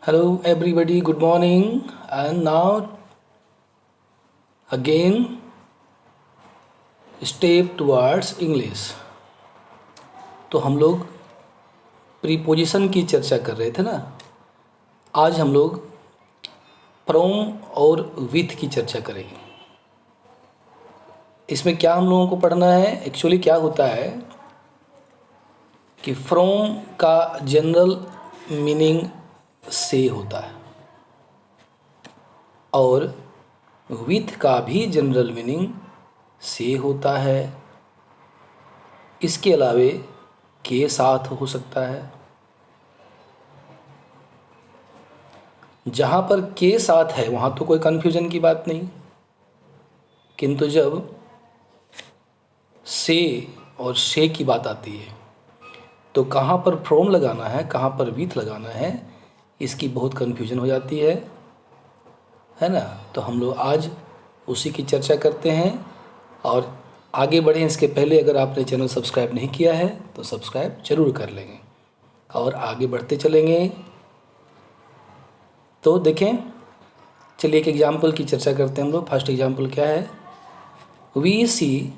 Hello, everybody. Good morning. And now, again, step towards English. तो हम लोग preposition की चर्चा कर रहे थे ना। आज हम लोग फ्रॉम और विथ की चर्चा करेंगे। इसमें क्या हम लोगों को पढ़ना है, एक्चुअली क्या होता है कि फ्रॉम का जनरल मीनिंग से होता है और विथ का भी जनरल मीनिंग से होता है। इसके अलावे के साथ हो सकता है। जहाँ पर के साथ है वहाँ तो कोई कन्फ्यूजन की बात नहीं, किंतु जब से और से की बात आती है तो कहाँ पर फ्रॉम लगाना है, कहाँ पर विथ लगाना है, इसकी बहुत कन्फ्यूजन हो जाती है ना। तो हम लोग आज उसी की चर्चा करते हैं और आगे बढ़ें इसके पहले अगर आपने चैनल सब्सक्राइब नहीं किया है तो सब्सक्राइब जरूर कर लेंगे और आगे बढ़ते चलेंगे। तो देखें, चलिए एक एग्जाम्पल की चर्चा करते हैं हम लोग। फर्स्ट एग्जाम्पल क्या है? We see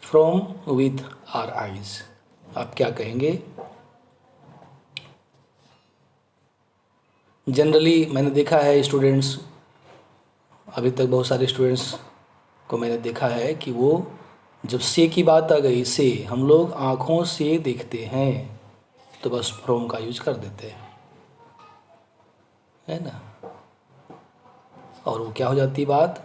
from with our eyes. आप क्या कहेंगे? जनरली मैंने देखा है स्टूडेंट्स, अभी तक बहुत सारे स्टूडेंट्स को मैंने देखा है कि वो जब से की बात आ गई, से हम लोग आँखों से देखते हैं तो बस फ्रॉम का यूज कर देते हैं, है ना। और वो क्या हो जाती है, बात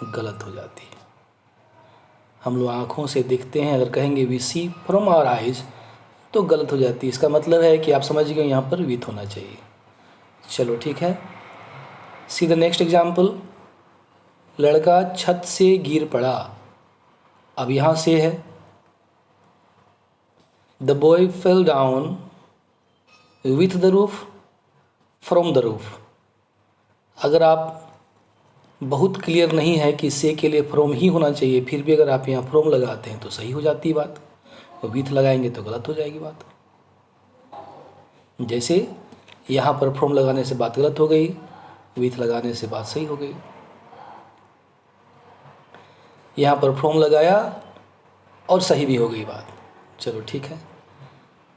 गलत हो जाती है। हम लोग आँखों से देखते हैं, अगर कहेंगे we see from our eyes तो गलत हो जाती है। इसका मतलब है कि आप समझ गए यहाँ पर विथ होना चाहिए। चलो ठीक है, सी द नेक्स्ट एग्जाम्पल। लड़का छत से गिर पड़ा। अब यहाँ से है the boy fell down with the roof from the roof. अगर आप बहुत क्लियर नहीं है कि से के लिए फ्रॉम ही होना चाहिए, फिर भी अगर आप यहाँ फ्रॉम लगाते हैं तो सही हो जाती है बात, और विथ लगाएंगे तो गलत हो जाएगी बात। जैसे यहाँ पर फ्रॉम लगाने से बात गलत हो गई, विथ लगाने से बात सही हो गई। यहाँ पर फ्रॉम लगाया और सही भी हो गई बात। चलो ठीक है,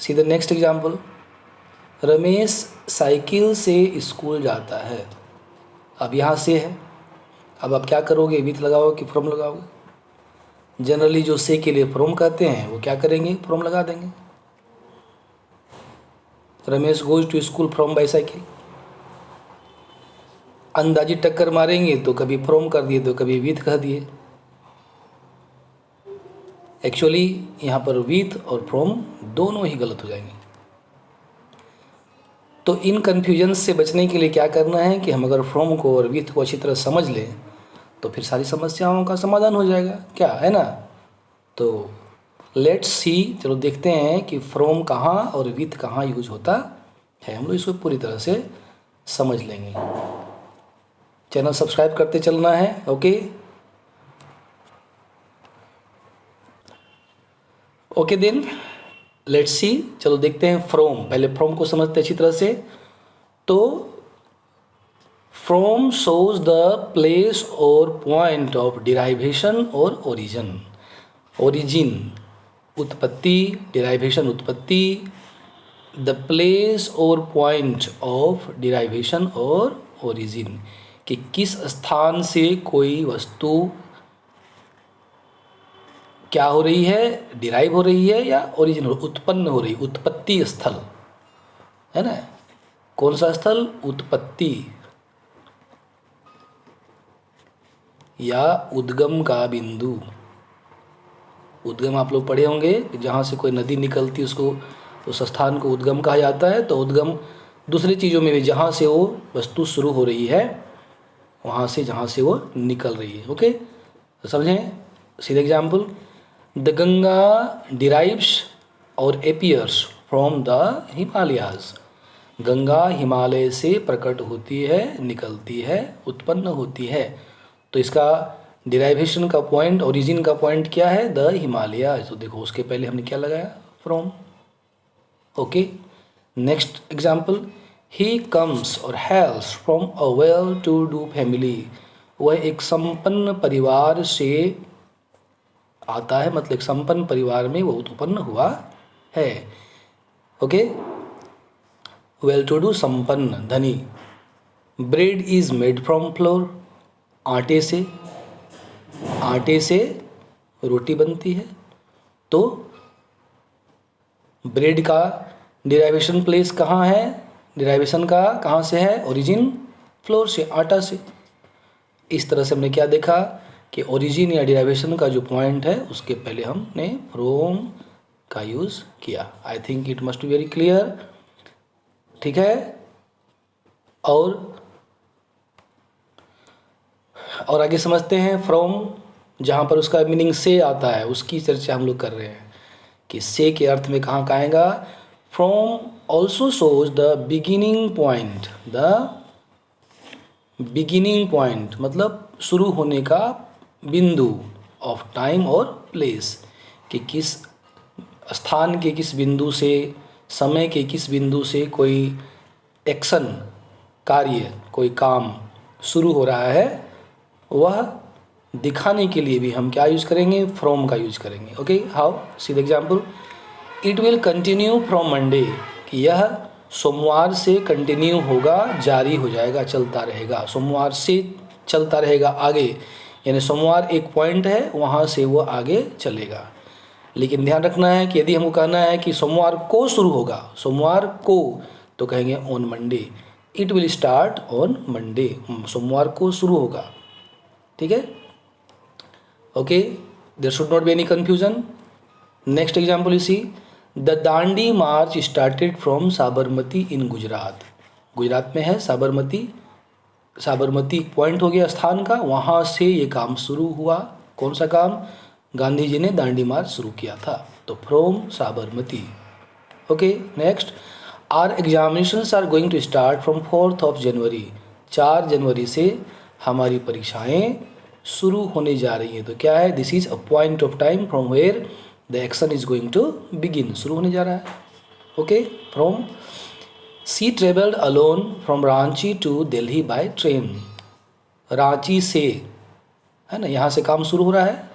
see the next example. Ramesh cycle से स्कूल जाता है। अब यहाँ से है, अब आप क्या करोगे, विथ लगाओगे कि फ्रॉम लगाओगे? जनरली जो से के लिए फ्रॉम कहते हैं वो क्या करेंगे, फ्रॉम लगा देंगे। Ramesh goes to school from bicycle. अंदाजी टक्कर मारेंगे तो कभी फ्रॉम कर दिए तो कभी विथ कह दिए। एक्चुअली यहाँ पर विथ और फ्रॉम दोनों ही गलत हो जाएंगे। तो इन कन्फ्यूजन से बचने के लिए क्या करना है कि हम अगर फ्रॉम को और विथ को अच्छी तरह समझ लें तो फिर सारी समस्याओं का समाधान हो जाएगा, क्या है ना। तो लेट्स सी, चलो देखते हैं कि फ्रॉम कहाँ और विथ कहाँ यूज होता है। हम लोग इसको पूरी तरह से समझ लेंगे। चैनल सब्सक्राइब करते चलना है, ओके देन लेट्स सी। चलो देखते हैं फ्रॉम। पहले फ्रॉम को समझते अच्छी तरह से। तो फ्रॉम शोज द प्लेस और पॉइंट ऑफ डिराइवेशन और ओरिजिन। ओरिजिन उत्पत्ति, डिराइवेशन उत्पत्ति, द प्लेस और पॉइंट ऑफ डिराइवेशन और ओरिजिन, कि किस स्थान से कोई वस्तु क्या हो रही है, डिराइव हो रही है या ओरिजिन उत्पन्न हो रही, उत्पत्ति स्थल, है ना। कौन सा स्थल, उत्पत्ति या उद्गम का बिंदु। उद्गम आप लोग पढ़े होंगे, जहाँ से कोई नदी निकलती है उसको, उस स्थान को उद्गम कहा जाता है। तो उद्गम दूसरी चीज़ों में भी, जहाँ से वो वस्तु शुरू हो रही है वहाँ से जहाँ से वो निकल रही है। ओके, तो समझें। सीधे एग्जाम्पल, द गंगा डिराइव्स और appears from the Himalayas. Ganga Himalaya से प्रकट होती है, निकलती है, उत्पन्न होती है। तो इसका डिराइवेशन का पॉइंट, ओरिजिन का पॉइंट क्या है, द हिमालयाज। तो देखो उसके पहले हमने क्या लगाया, from. Okay, next example, he comes और hails from a well to do family, वह एक संपन्न परिवार से आता है, मतलब एक संपन्न परिवार में वो उत्पन्न हुआ है। ओके, वेल टू डू संपन्न धनी। Bread is made from floor, आटे से रोटी बनती है। तो ब्रेड का डिराइवेशन प्लेस कहाँ है, डिराइवेशन का कहाँ से है, ओरिजिन फ्लोर से, आटा से। इस तरह से हमने क्या देखा कि ओरिजिन या डिराइवेशन का जो पॉइंट है उसके पहले हमने फ्रॉम का यूज़ किया। आई think it must be very clear. ठीक है, और आगे समझते हैं। फ्रॉम जहाँ पर उसका मीनिंग से आता है उसकी चर्चा हम लोग कर रहे हैं कि से के अर्थ में कहाँ का आएगा। From also shows the beginning point, the beginning point मतलब शुरू होने का बिंदु ऑफ टाइम और प्लेस, कि किस स्थान के किस बिंदु से, समय के किस बिंदु से कोई एक्शन, कार्य, कोई काम शुरू हो रहा है, वह दिखाने के लिए भी हम क्या यूज़ करेंगे, फ्रॉम का यूज़ करेंगे। Okay, how, see the example. It will continue from Monday, कि यह सोमवार से कंटिन्यू होगा, जारी हो जाएगा, चलता रहेगा। सोमवार से चलता रहेगा आगे, यानी सोमवार एक पॉइंट है, वहाँ से वो आगे चलेगा। लेकिन ध्यान रखना है कि यदि हमको कहना है कि सोमवार को शुरू होगा, सोमवार को, तो कहेंगे on Monday. It will start on Monday, सोमवार को शुरू होगा। ठीक है, okay, there should not be any confusion. Next example you see, the Dandi March started from Sabarmati in Gujarat. Gujarat में है साबरमती, साबरमती पॉइंट हो गया स्थान का, वहाँ से ये काम शुरू हुआ। कौन सा काम, गांधी जी ने दांडी मार्च शुरू किया था, तो from Sabarmati. Okay, next, are examinations are going to start from 4 January. 4 जनवरी से हमारी परीक्षाएं शुरू होने जा रही हैं। तो क्या है, this is a point of time from where the action is going to begin, शुरू होने जा रहा है। Okay, from she travelled alone from Ranchi to Delhi by train. Ranchi से, है ना, यहाँ से काम शुरू हो रहा है,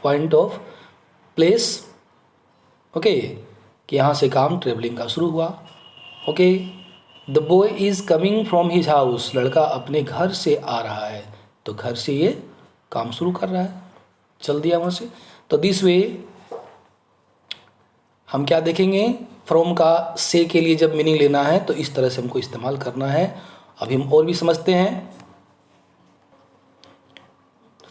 पॉइंट ऑफ प्लेस। ओके, कि यहाँ से काम ट्रेवलिंग का शुरू हुआ। Okay, the boy is coming from his house, लड़का अपने घर से आ रहा है, तो घर से ये काम शुरू कर रहा है, चल दिया वहाँ से। तो दिस वे हम क्या देखेंगे, फ्रॉम का से के लिए जब मीनिंग लेना है तो इस तरह से हमको इस्तेमाल करना है। अभी हम और भी समझते हैं।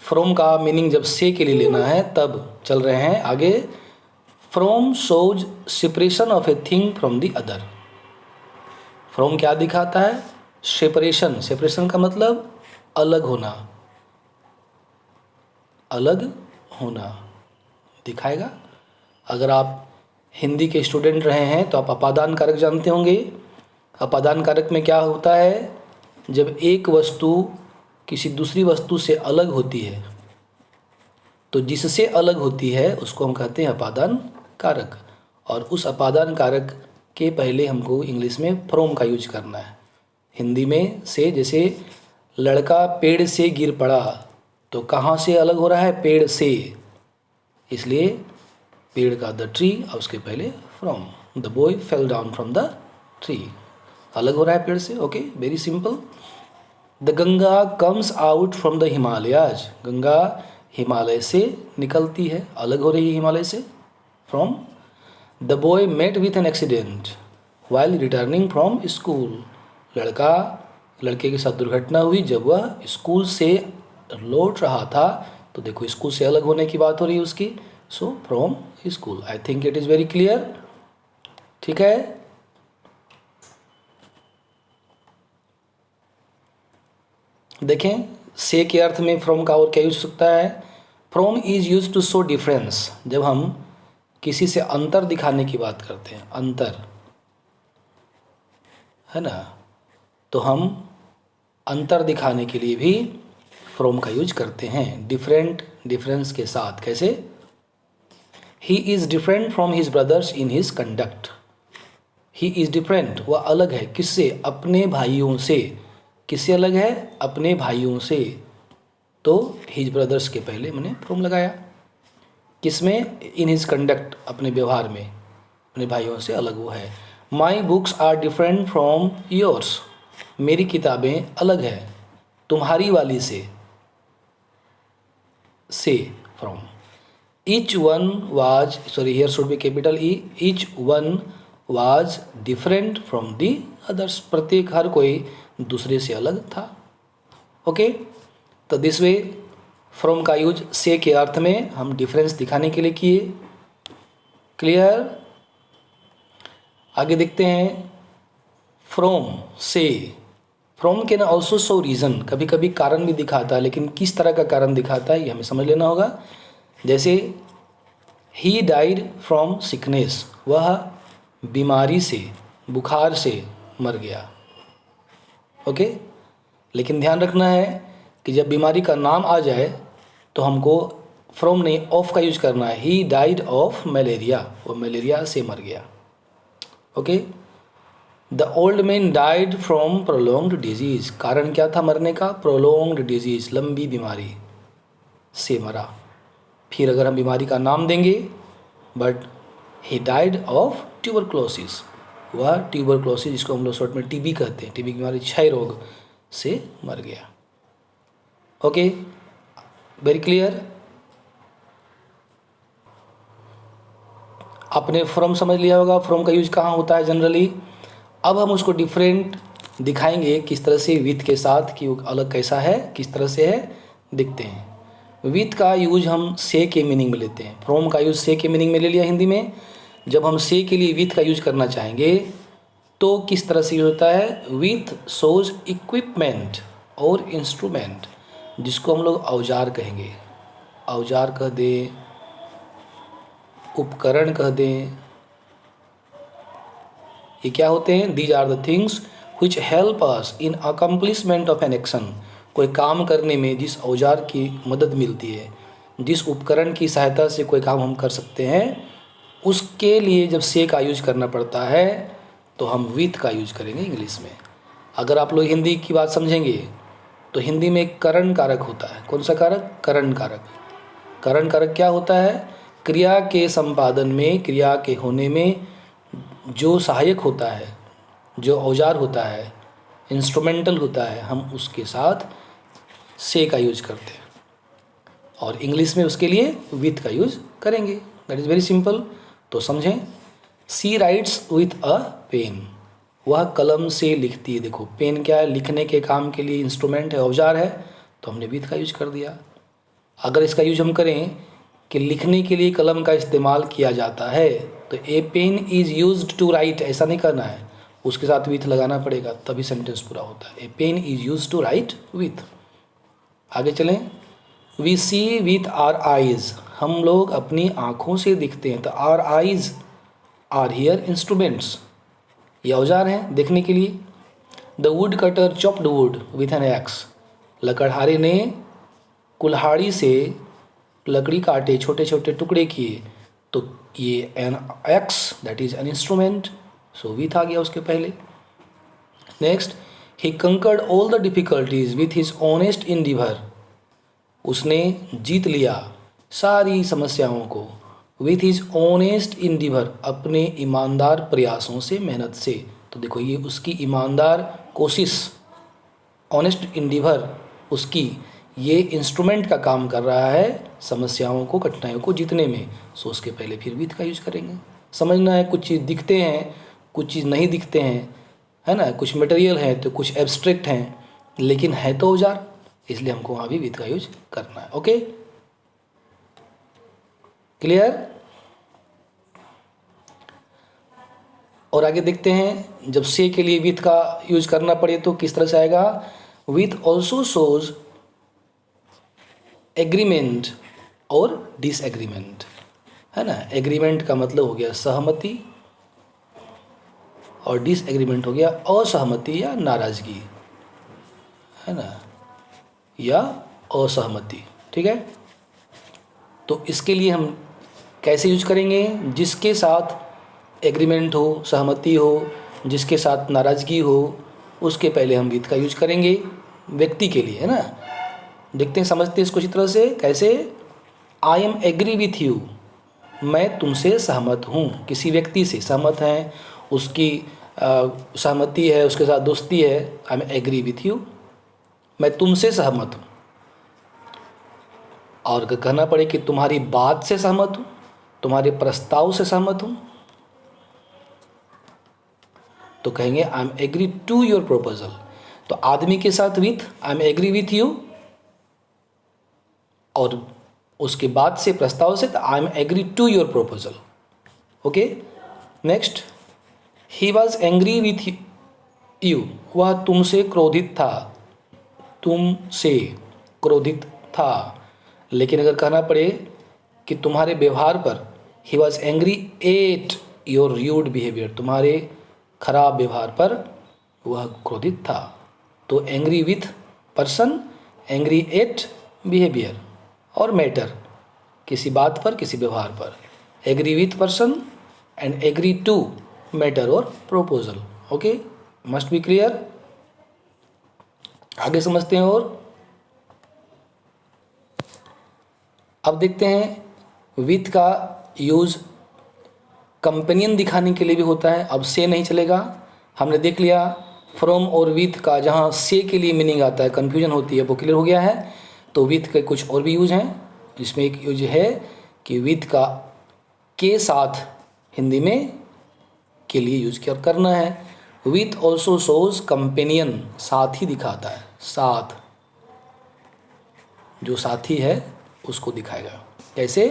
फ्रॉम का मीनिंग जब से के लिए लेना है तब चल रहे हैं आगे। From shows separation of a thing from the other. From क्या दिखाता है, सेपरेशन। सेपरेशन का मतलब अलग होना, अलग होना दिखाएगा। अगर आप हिंदी के स्टूडेंट रहे हैं तो आप अपादान कारक जानते होंगे। अपादान कारक में क्या होता है, जब एक वस्तु किसी दूसरी वस्तु से अलग होती है तो जिससे अलग होती है उसको हम कहते हैं अपादान कारक। और उस अपादान कारक के पहले हमको इंग्लिश में फ्रॉम का यूज करना है। हिंदी में से, जैसे लड़का पेड़ से गिर पड़ा, तो कहाँ से अलग हो रहा है, पेड़ से, इसलिए पेड़ का द ट्री और उसके पहले from. The boy fell down from the tree, अलग हो रहा है पेड़ से। Okay, very simple. The Ganga comes out from the Himalayas. Ganga Himalaya से निकलती है, अलग हो रही है हिमालय से, from. The boy met with an accident while returning from school. लड़के के साथ दुर्घटना हुई जब वह स्कूल से लौट रहा था, तो देखो स्कूल से अलग होने की बात हो रही है उसकी, so from school. I think it is very clear. ठीक है, देखें से के अर्थ में फ्रॉम का और क्या यूज सकता है। From is use to show difference. जब हम किसी से अंतर दिखाने की बात करते हैं, अंतर, है ना, तो हम अंतर दिखाने के लिए भी फ्रॉम का यूज करते हैं, डिफरेंट, डिफरेंस के साथ। कैसे, he is different from his brothers in his conduct. He is different, वह अलग है, किससे? अपने भाइयों से। किससे अलग है? अपने भाइयों से। तो हिज ब्रदर्स के पहले मैंने फ्रॉम लगाया। किसमें? इन हिज कंडक्ट, अपने व्यवहार में, अपने भाइयों से अलग वो है। My books are different from yours, मेरी किताबें अलग है तुम्हारी वाली से from. Each one was, sorry here should be capital E, each one was different from the others, प्रत्येक, हर कोई दूसरे से अलग था। ओके, तो दिस वे फ्रॉम का यूज से के अर्थ में हम डिफरेंस दिखाने के लिए किए। क्लियर? आगे देखते हैं। फ्रॉम से, from can also show reason, कभी कभी कारण भी दिखाता है, लेकिन किस तरह का कारण दिखाता है ये हमें समझ लेना होगा। जैसे ही डाइड फ्रॉम सिकनेस, वह बीमारी से, बुखार से मर गया। ओके, लेकिन ध्यान रखना है कि जब बीमारी का नाम आ जाए तो हमको फ्रॉम नहीं ऑफ का यूज करना है। ही डाइड ऑफ मलेरिया, वो मलेरिया से मर गया। Okay, the old man died from prolonged disease, कारण क्या था मरने का? प्रोलॉन्ग्ड डिजीज, लंबी बीमारी से मरा। फिर अगर हम बीमारी का नाम देंगे, but he died of tuberculosis, वह ट्यूबरक्लोसिस जिसको हम लोग शॉर्ट में टीबी कहते हैं, टीबी की बीमारी, क्षय रोग से मर गया। Okay, very clear? आपने फ्रॉम समझ लिया होगा, फ्रॉम का यूज कहाँ होता है जनरली। अब हम उसको डिफरेंट दिखाएंगे किस तरह से विथ के साथ, कि वो अलग कैसा है, किस तरह से है, दिखते हैं। विथ का यूज हम से के मीनिंग में लेते हैं, फ्रॉम का यूज से के मीनिंग में ले लिया हिंदी में। जब हम से के लिए विथ का यूज करना चाहेंगे तो किस तरह से होता है? विथ शोज इक्विपमेंट और इंस्ट्रूमेंट, जिसको हम लोग औजार कहेंगे, औजार कह दें, उपकरण कह दें, ये क्या होते हैं? These are the things which help us in accomplishment of an action, कोई काम करने में जिस औजार की मदद मिलती है, जिस उपकरण की सहायता से कोई काम हम कर सकते हैं, उसके लिए जब से का यूज करना पड़ता है तो हम विथ का यूज करेंगे इंग्लिश में। अगर आप लोग हिंदी की बात समझेंगे तो हिंदी में करण कारक होता है। कौन सा कारक? करण कारक। करण कारक क्या होता है? क्रिया के संपादन में, क्रिया के होने में जो सहायक होता है, जो औजार होता है, इंस्ट्रूमेंटल होता है, हम उसके साथ से का यूज करते हैं, और इंग्लिश में उसके लिए विथ का यूज करेंगे। That is very simple. तो समझें, सी राइट्स विथ अ पेन, वह कलम से लिखती है। देखो पेन क्या है? लिखने के काम के लिए इंस्ट्रूमेंट है, औजार है, तो हमने विथ का यूज कर दिया। अगर इसका यूज हम करें कि लिखने के लिए कलम का इस्तेमाल किया जाता है, तो a pen is used to write, ऐसा नहीं करना है, उसके साथ विथ लगाना पड़ेगा, तभी सेंटेंस पूरा होता है। A pen is used to write with. आगे चलें। We see with our eyes, हम लोग अपनी आँखों से दिखते हैं, तो our eyes are here instruments, ये औजार हैं देखने के लिए। The wood cutter chopped wood with an axe, लकड़हारे ने कुल्हाड़ी से लकड़ी काटे, छोटे छोटे टुकड़े किए, तो ये an axe, that is an instrument, so with आ गया उसके पहले। Next, he conquered all the difficulties with his honest endeavour, उसने जीत लिया सारी समस्याओं को विथ हिज ऑनेस्ट इंडिवर, अपने ईमानदार प्रयासों से, मेहनत से। तो देखो ये उसकी ईमानदार कोशिश, ऑनेस्ट इंडिवर उसकी, ये इंस्ट्रूमेंट का काम कर रहा है समस्याओं को, कठिनाइयों को जीतने में। सो उसके पहले फिर विथ का यूज करेंगे। समझना है, कुछ चीज़ दिखते हैं, कुछ चीज़ नहीं दिखते हैं, है ना, कुछ मटेरियल है तो कुछ एब्स्ट्रैक्ट हैं, लेकिन है तो औजार, इसलिए हमको वहाँ भी विथ का यूज करना है। Okay, clear? और आगे देखते हैं, जब से के लिए विथ का यूज करना पड़े तो किस तरह से आएगा? विथ ऑल्सो शोज एग्रीमेंट और डिसएग्रीमेंट, है ना। एग्रीमेंट का मतलब हो गया सहमति, और डिसएग्रीमेंट हो गया असहमति या नाराजगी, है ना, या असहमति। ठीक है, तो इसके लिए हम कैसे यूज करेंगे? जिसके साथ एग्रीमेंट हो, सहमति हो, जिसके साथ नाराज़गी हो, उसके पहले हम विथ का यूज करेंगे व्यक्ति के लिए, है ना। देखते हैं, समझते हैं इसको इसी तरह से। कैसे? I am agree with you, मैं तुमसे सहमत हूँ। किसी व्यक्ति से सहमत हैं, उसकी सहमति है, उसके साथ दोस्ती है। I am agree with you, मैं तुमसे सहमत हूँ। और अगर कहना पड़े कि तुम्हारी बात से सहमत हूँ, तुम्हारे प्रस्ताव से सहमत हूँ, तो कहेंगे I am agree to your proposal. तो आदमी के साथ with I am agree with you, और उसके बाद से प्रस्ताव से I am agree to your proposal. Okay, next, he was angry with you, वह तुमसे क्रोधित था, तुमसे क्रोधित था। लेकिन अगर कहना पड़े कि तुम्हारे व्यवहार पर, he was angry at your rude behaviour, तुम्हारे खराब व्यवहार पर वह क्रोधित था। तो angry with person, angry at behaviour, और मैटर, किसी बात पर, किसी व्यवहार पर। Agree with person and agree to matter और proposal. Okay, must be clear. आगे समझते हैं। और अब देखते हैं विथ का यूज कंपेनियन दिखाने के लिए भी होता है। अब से नहीं चलेगा, हमने देख लिया फ्रॉम और विथ का, जहाँ से के लिए मीनिंग आता है, कन्फ्यूजन होती है, वो क्लियर हो गया है। तो विथ के कुछ और भी यूज हैं, जिसमें एक यूज है कि विथ का के साथ हिंदी में के लिए यूज करना है। विथ ऑल्सो शोज कंपेनियन, साथी दिखाता है, साथ, जो साथी है उसको दिखाएगा। कैसे?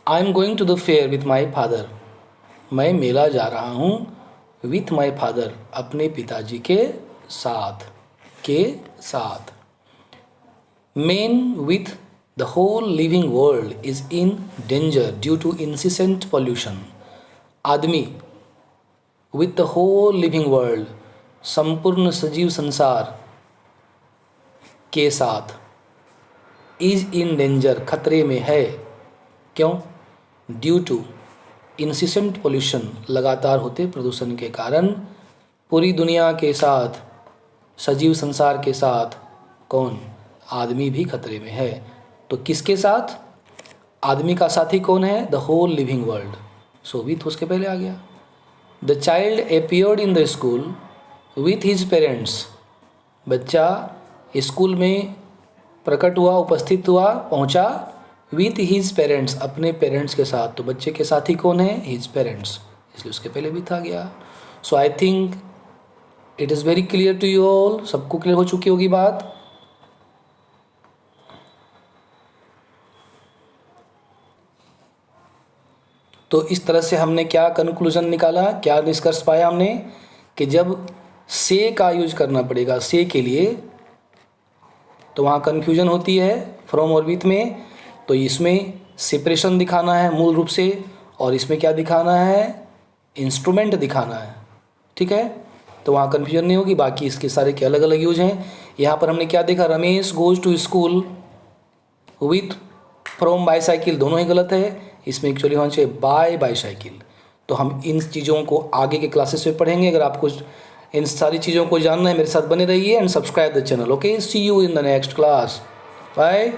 I am going to the fair with my father, मैं मेला जा रहा हूँ विथ माई फादर, अपने पिताजी के साथ, के साथ। Man with the whole living world is in danger due to incessant pollution, आदमी with the whole living world, संपूर्ण सजीव संसार के साथ, इज इन डेंजर, खतरे में है। क्यों? ड्यू टू इंसिसेंट पोल्यूशन, लगातार होते प्रदूषण के कारण पूरी दुनिया के साथ, सजीव संसार के साथ, कौन? आदमी भी खतरे में है। तो किसके साथ? आदमी का साथी कौन है? The whole living world. So with उसके पहले आ गया। The child appeared in the school with his parents, बच्चा स्कूल में प्रकट हुआ, उपस्थित हुआ, पहुंचा विथ हिज पेरेंट्स, अपने पेरेंट्स के साथ। तो बच्चे के साथी कौन है? हिज पेरेंट्स, इसलिए उसके पहले भी था गया। So I think it is very clear to you all, सबको क्लियर हो चुकी होगी बात। तो इस तरह से हमने क्या कंक्लूजन निकाला, क्या निष्कर्ष पाया हमने, कि जब से का यूज करना पड़ेगा से के लिए, तो वहाँ कन्फ्यूजन होती है फ्रॉम और विथ में। तो इसमें सेपरेशन दिखाना है मूल रूप से, और इसमें क्या दिखाना है? इंस्ट्रूमेंट दिखाना है। ठीक है, तो वहाँ कन्फ्यूजन नहीं होगी। बाकी इसके सारे के अलग अलग यूज हैं। यहाँ पर हमने क्या देखा? Ramesh goes to school with from bicycle, दोनों ही गलत है। इसमें एक्चुअली होना चाहिए बाय बाईसाइकिल। तो हम इन चीज़ों को आगे के क्लासेस में पढ़ेंगे। अगर आपको इन सारी चीज़ों को जानना है, मेरे साथ बने रहिए and subscribe the channel. Okay, see you in the next class, bye.